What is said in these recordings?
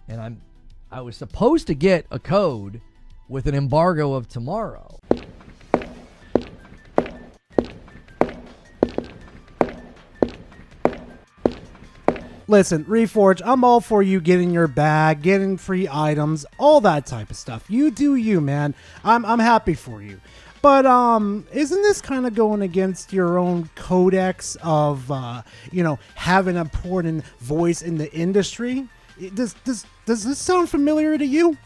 And I was supposed to get a code with an embargo of tomorrow. Listen, Reforge, I'm all for you getting your bag, getting free items, all that type of stuff. You do you, man. I'm happy for you. But isn't this kind of going against your own codex of having an important voice in the industry? Does this sound familiar to you?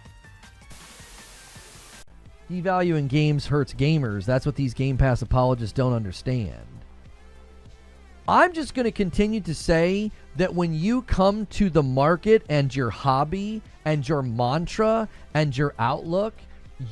Devaluing games hurts gamers. That's what these Game Pass apologists don't understand. I'm just going to continue to say that when you come to the market and your hobby and your mantra and your outlook,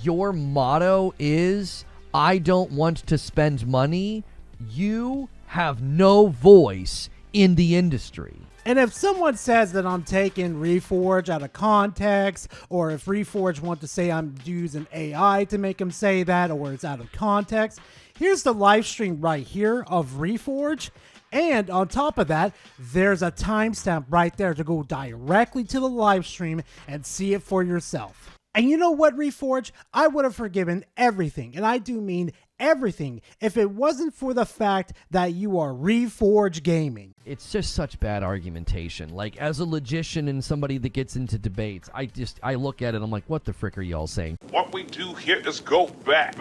your motto is, I don't want to spend money, you have no voice in the industry. And if someone says that I'm taking Reforge out of context, or if Reforge want to say I'm using AI to make them say that, or it's out of context, here's the live stream right here of Reforge. And on top of that, there's a timestamp right there to go directly to the live stream and see it for yourself. And you know what, Reforge? I would have forgiven everything, and I do mean everything, if it wasn't for the fact that you are Reforge Gaming. It's just such bad argumentation. Like, as a logician and somebody that gets into debates, I look at it and I'm like, what the frick are y'all saying? What we do here is go back.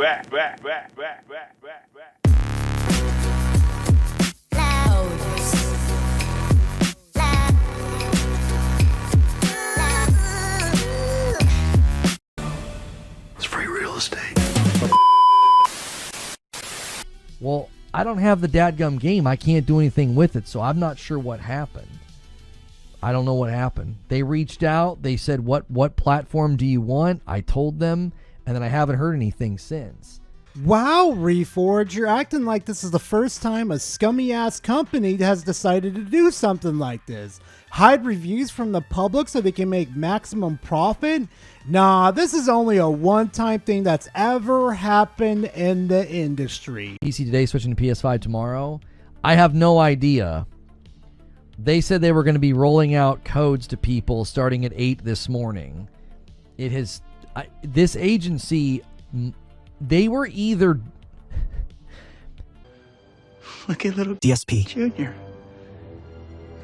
It's free real estate. Well, I don't have the dadgum game. I can't do anything with it, so I'm not sure what happened. I don't know what happened. They reached out. They said, what platform do you want? I told them, and then I haven't heard anything since. Wow, Reforge, you're acting like this is the first time a scummy-ass company has decided to do something like this. Hide reviews from the public so they can make maximum profit? Nah, this is only a one-time thing that's ever happened in the industry. PC today, switching to PS5 tomorrow. I have no idea. They said they were going to be rolling out codes to people starting at 8 this morning. This agency, they were either... Look at little DSP Junior.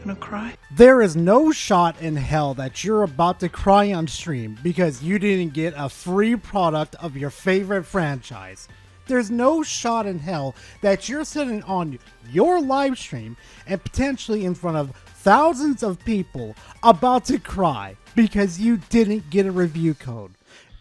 Gonna cry. There is no shot in hell that you're about to cry on stream because you didn't get a free product of your favorite franchise. There's no shot in hell that you're sitting on your live stream and potentially in front of thousands of people about to cry because you didn't get a review code.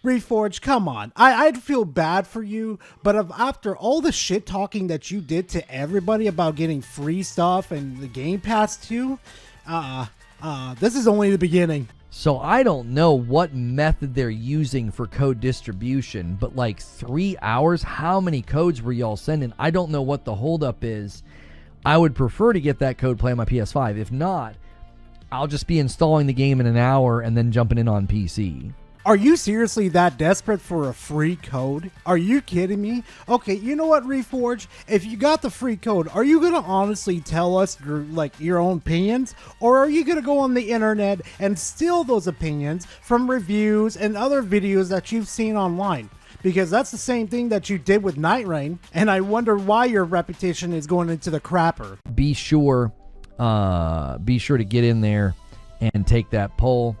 Reforge, come on. I'd feel bad for you, but after all the shit talking that you did to everybody about getting free stuff and the Game Pass too, this is only the beginning. So I don't know what method they're using for code distribution, but like 3 hours, how many codes were y'all sending? I don't know what the holdup is. I would prefer to get that code play on my PS5. If not, I'll just be installing the game in an hour and then jumping in on PC. Are you seriously that desperate for a free code? Are you kidding me? Okay, you know what, Reforge? If you got the free code, are you going to honestly tell us your own opinions? Or are you going to go on the internet and steal those opinions from reviews and other videos that you've seen online? Because that's the same thing that you did with Night Rain, and I wonder why your reputation is going into the crapper. Be sure to get in there and take that poll.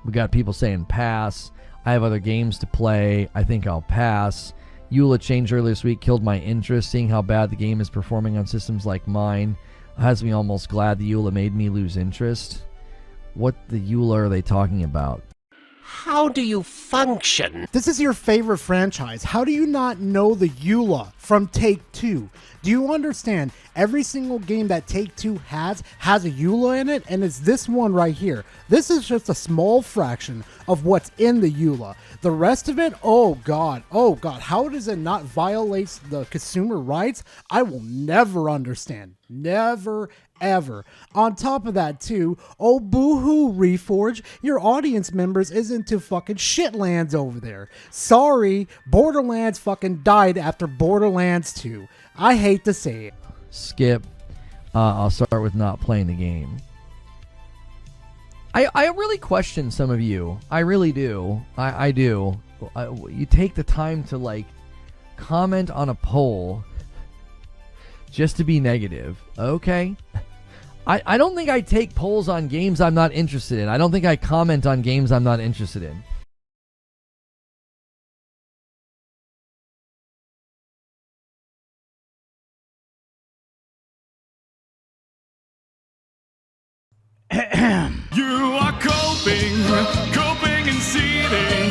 We got people saying pass. I have other games to play. I think I'll pass. EULA change earlier this week killed my interest. Seeing how bad the game is performing on systems like mine has me almost glad the EULA made me lose interest. What the EULA are they talking about? How do you function? This is your favorite franchise. How do you not know the EULA from Take-Two? Do you understand every single game that Take-Two has a EULA in it, and it's this one right here. This is just a small fraction of what's in the EULA. The rest of it, oh god, how does it not violate the consumer rights? I will never understand. Never, ever. On top of that too, oh boo-hoo, Reforge, your audience members is into fucking shitlands over there. Sorry, Borderlands fucking died after Borderlands 2. I hate to say it. Skip. I'll start with not playing the game. I really question some of you. I really do. I do. You take the time to like comment on a poll just to be negative. Okay. I don't think I take polls on games I'm not interested in. I don't think I comment on games I'm not interested in. You are coping and seething.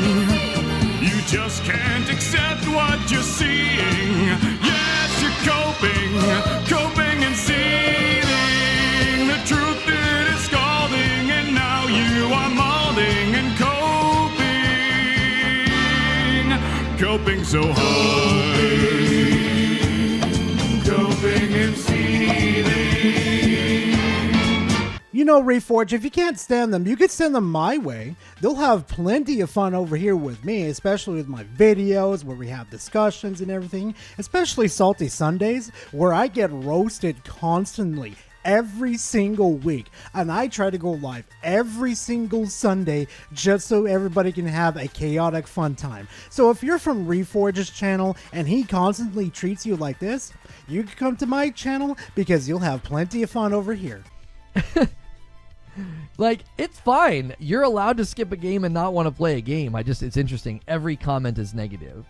You just can't accept what you're seeing. Yes, you're coping and seething. The truth it is scalding, and now you are molding and coping so hard. Coping and seething. You know, Reforge, if you can't stand them, you could send them my way. They'll have plenty of fun over here with me, especially with my videos where we have discussions and everything, especially Salty Sundays, where I get roasted constantly every single week, and I try to go live every single Sunday just so everybody can have a chaotic fun time. So if you're from Reforge's channel and he constantly treats you like this, you can come to my channel because you'll have plenty of fun over here. Like, it's fine. You're allowed to skip a game and not want to play a game. It's interesting. Every comment is negative.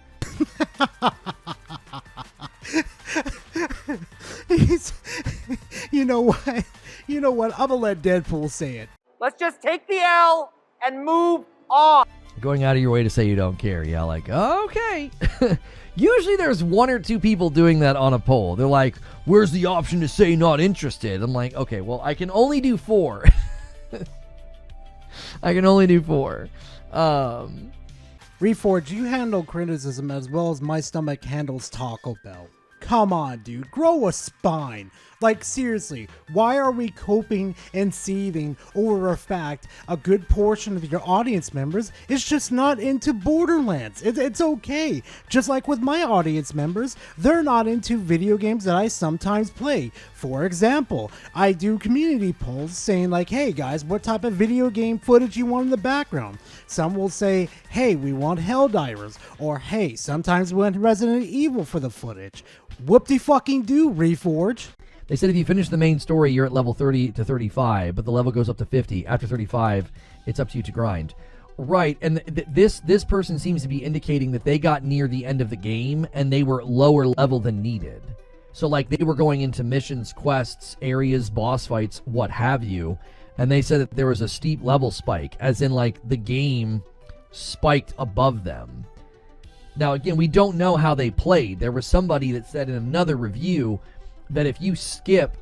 You know what? You know what? I'm gonna let Deadpool say it. Let's just take the L and move on. Going out of your way to say you don't care. Yeah, like, okay. Usually there's one or two people doing that on a poll. They're like, where's the option to say not interested? I'm like, okay, well, I can only do 4. I can only do 4. Reforge, you handle criticism as well as my stomach handles Taco Bell. Come on, dude. Grow a spine. Like, seriously, why are we coping and seething over a fact a good portion of your audience members is just not into Borderlands? It's okay. Just like with my audience members, they're not into video games that I sometimes play. For example, I do community polls saying like, hey guys, what type of video game footage you want in the background? Some will say, hey, we want Helldivers, or hey, sometimes we want Resident Evil for the footage. Whoop-de-fucking-do, Reforge. They said if you finish the main story, you're at level 30 to 35, but the level goes up to 50. After 35, it's up to you to grind. Right, and this person seems to be indicating that they got near the end of the game, and they were lower level than needed. So, like, they were going into missions, quests, areas, boss fights, what have you, and they said that there was a steep level spike, as in, like, the game spiked above them. Now, again, we don't know how they played. There was somebody that said in another review that if you skip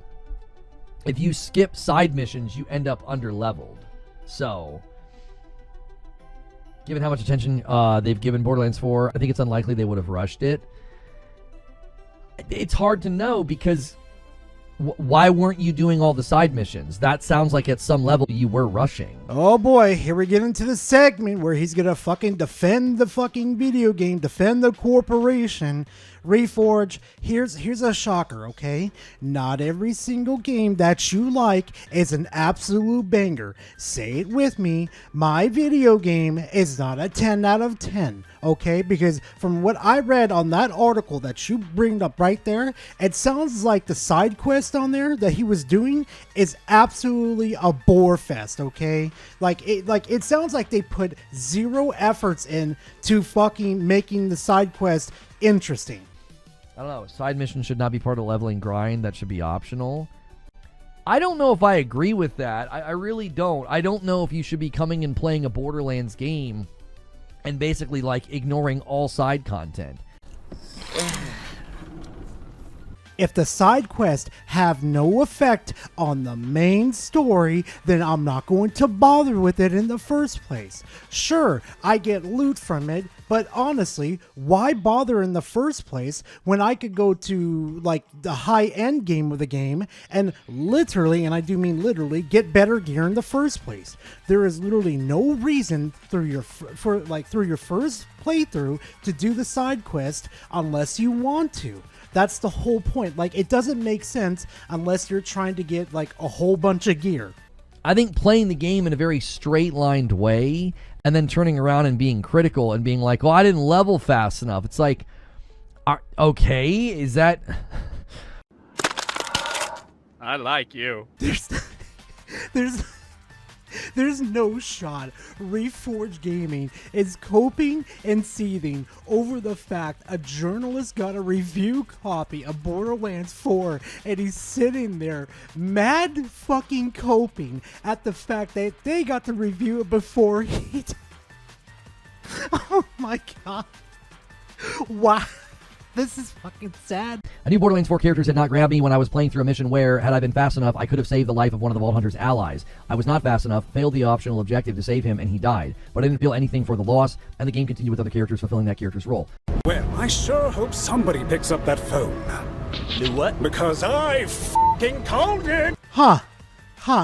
side missions, you end up under-leveled. So, given how much attention they've given Borderlands 4, I think it's unlikely they would have rushed it. It's hard to know because why weren't you doing all the side missions? That sounds like at some level you were rushing. Oh boy, here we get into the segment where he's gonna fucking defend the fucking video game, defend the corporation. Reforge, here's a shocker, okay? Not every single game that you like is an absolute banger. Say it with me, my video game is not a 10 out of 10, okay? Because from what I read on that article that you bring up right there, it sounds like the side quest on there that he was doing is absolutely a bore fest, okay? Like it sounds like they put zero efforts in to fucking making the side quest interesting. I don't know. Side missions should not be part of leveling grind. That should be optional. I don't know if I agree with that. I really don't. I don't know if you should be coming and playing a Borderlands game and basically, like, ignoring all side content. If the side quests have no effect on the main story, then I'm not going to bother with it in the first place. Sure, I get loot from it, but honestly, why bother in the first place when I could go to, like, the high-end game of the game and literally, and I do mean literally, get better gear in the first place? There is literally no reason through your first playthrough to do the side quest unless you want to. That's the whole point. Like, it doesn't make sense unless you're trying to get, like, a whole bunch of gear. I think playing the game in a very straight-lined way and then turning around and being critical and being like, well, I didn't level fast enough. It's like, okay, is that... I like you. There's no shot Reforge Gaming is coping and seething over the fact a journalist got a review copy of Borderlands 4 and he's sitting there mad fucking coping at the fact that they got to review it before he Oh my god. Wow. This is fucking sad. I knew Borderlands 4 characters had not grabbed me when I was playing through a mission where, had I been fast enough, I could have saved the life of one of the Vault Hunter's allies. I was not fast enough, failed the optional objective to save him, and he died. But I didn't feel anything for the loss, and the game continued with other characters fulfilling that character's role. Well, I sure hope somebody picks up that phone. Do what? Because I f***ing called it! Huh.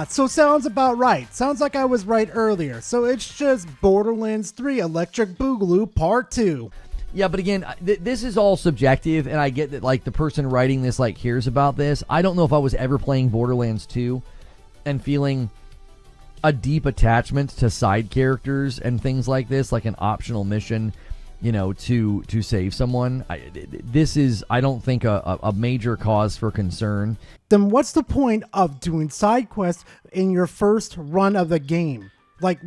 So sounds about right. Sounds like I was right earlier. So it's just Borderlands 3 Electric Boogaloo Part 2. Yeah, but again, this is all subjective, and I get that, like, the person writing this, like, hears about this. I don't know if I was ever playing Borderlands 2 and feeling a deep attachment to side characters and things like this, like an optional mission, you know, to save someone. This is, I don't think, a major cause for concern. Then what's the point of doing side quests in your first run of the game? Like,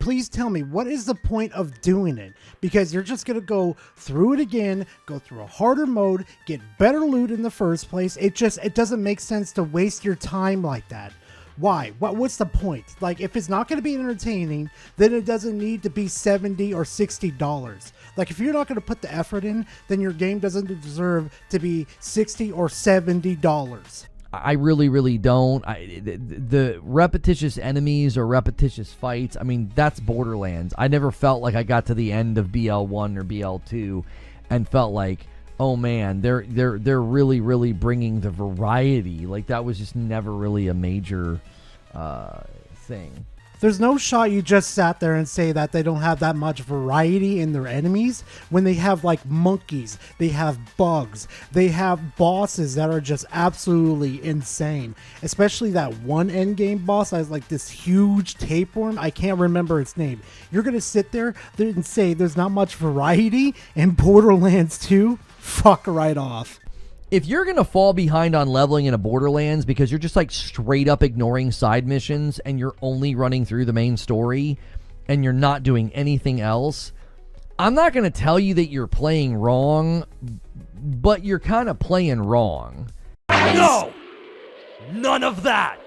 please tell me, what is the point of doing it? Because you're just going to go through it again, go through a harder mode, get better loot in the first place. It doesn't make sense to waste your time like that. Why? What's the point? Like, if it's not going to be entertaining, then it doesn't need to be $70 or $60. Like, if you're not going to put the effort in, then your game doesn't deserve to be $60 or $70. I really, really don't. The repetitious enemies or repetitious fights, I mean, that's Borderlands. I never felt like I got to the end of BL1 or BL2 and felt like, oh man, they're really, really bringing the variety. Like, that was just never really a major thing. There's no shot you just sat there and say that they don't have that much variety in their enemies when they have, like, monkeys, they have bugs, they have bosses that are just absolutely insane. Especially that one endgame boss that has, like, this huge tapeworm. I can't remember its name. You're going to sit there and say there's not much variety in Borderlands 2? Fuck right off. If you're going to fall behind on leveling in a Borderlands because you're just, like, straight up ignoring side missions and you're only running through the main story and you're not doing anything else, I'm not going to tell you that you're playing wrong, but you're kind of playing wrong. No! None of that!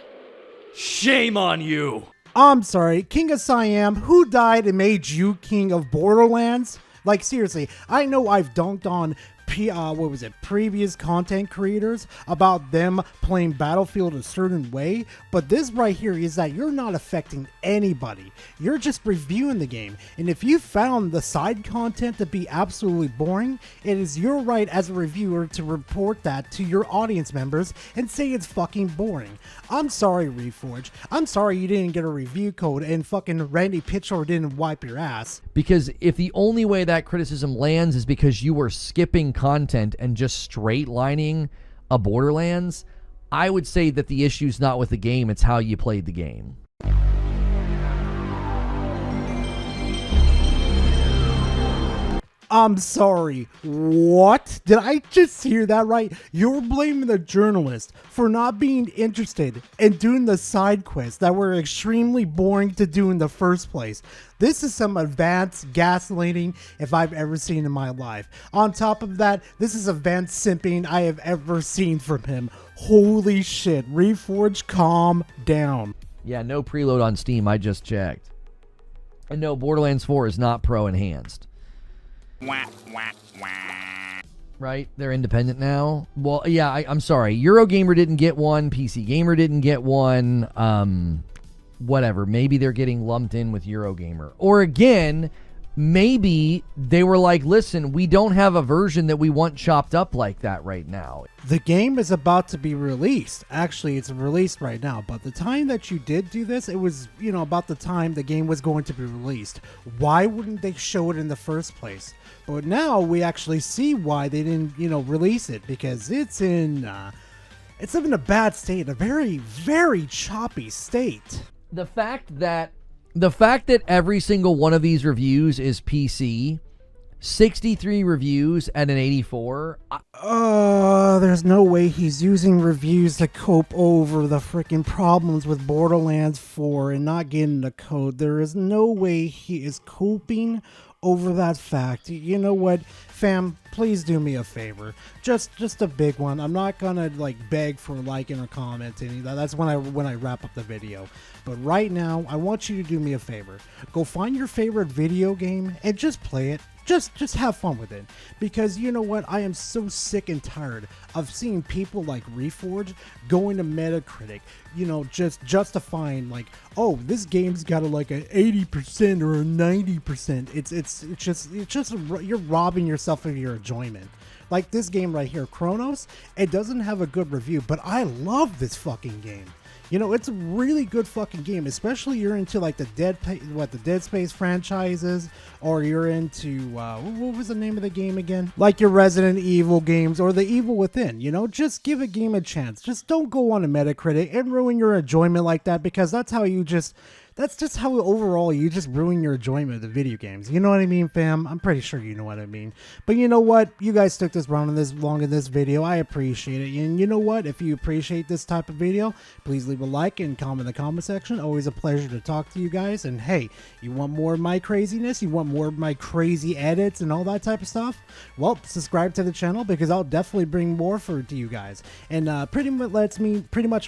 Shame on you! I'm sorry, King of Siam, who died and made you king of Borderlands? Like, seriously, I know I've dunked on previous content creators about them playing Battlefield a certain way, but this right here is that you're not affecting anybody. You're just reviewing the game, and if you found the side content to be absolutely boring, it is your right as a reviewer to report that to your audience members and say it's fucking boring. I'm sorry, Reforge. I'm sorry you didn't get a review code and fucking Randy Pitchford didn't wipe your ass. Because if the only way that criticism lands is because you were skipping content and just straight lining a Borderlands, I would say that the issue's not with the game, it's how you played the game. I'm sorry. What? Did I just hear that right? You're blaming the journalist for not being interested in doing the side quests that were extremely boring to do in the first place. This is some advanced gaslighting if I've ever seen in my life. On top of that, this is advanced simping I have ever seen from him. Holy shit. Reforge, calm down. Yeah, no preload on Steam, I just checked. And no, Borderlands 4 is not pro enhanced. Right? They're independent now. Well, yeah, I'm sorry. Eurogamer didn't get one. PC Gamer didn't get one. Whatever. Maybe they're getting lumped in with Eurogamer. Or again, maybe they were like, listen, we don't have a version that we want chopped up like that right now. The game is about to be released. Actually, it's released right now. But the time that you did do this, it was, about the time the game was going to be released. Why wouldn't they show it in the first place? But now we actually see why they didn't, release it, because it's in a bad state, a very, very choppy state. the fact that every single one of these reviews is PC, 63 reviews and an 84. There's no way he's using reviews to cope over the freaking problems with Borderlands 4 and not getting the code. There is no way he is coping over that fact. You know what, fam? Please do me a favor. Just a big one. I'm not gonna like beg for liking or commenting. That's when I wrap up the video. But right now, I want you to do me a favor. Go find your favorite video game and just play it. Just have fun with it, because you know what, I am so sick and tired of seeing people like Reforge going to Metacritic, you know, just justifying like, oh, this game's got like an 80% or a 90%. It's just you're robbing yourself of your enjoyment. Like this game right here, Chronos, it doesn't have a good review, but I love this fucking game. You know, it's a really good fucking game, especially you're into like the Dead Space franchises, or you're into what was the name of the game again? Like your Resident Evil games or the Evil Within. You know, just give a game a chance. Just don't go on a Metacritic and ruin your enjoyment like that, because that's just how overall you just ruin your enjoyment of the video games. You know what I mean, fam? I'm pretty sure you know what I mean. But you know what? You guys stuck this long in this video. I appreciate it. And you know what? If you appreciate this type of video, please leave a like and comment in the comment section. Always a pleasure to talk to you guys. And hey, you want more of my craziness? You want more of my crazy edits and all that type of stuff? Well, subscribe to the channel, because I'll definitely bring more to you guys. And pretty much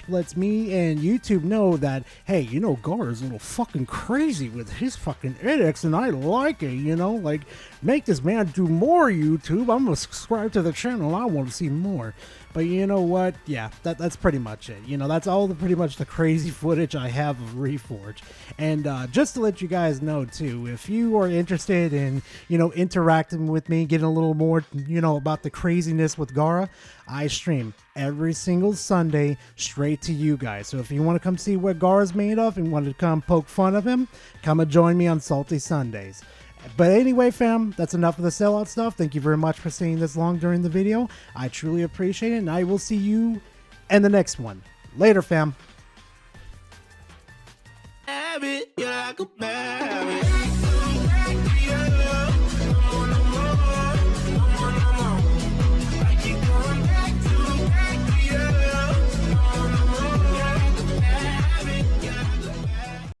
lets me and YouTube know that, hey, you know, Gar's a little fucking crazy with his fucking edits, and I like it, you know, like, make this man do more, YouTube. I'm gonna subscribe to the channel. I want to see more. But you know what? Yeah, that's pretty much it. You know, that's all pretty much the crazy footage I have of Reforge. And just to let you guys know too, if you are interested in, you know, interacting with me, getting a little more, you know, about the craziness with Gara, I stream every single Sunday straight to you guys. So if you want to come see what Gara's made of and want to come poke fun of him, come and join me on Salty Sundays. But anyway, fam, that's enough of the sellout stuff. Thank you very much for staying this long during the video. I truly appreciate it, and I will see you in the next one. Later, fam. You're like a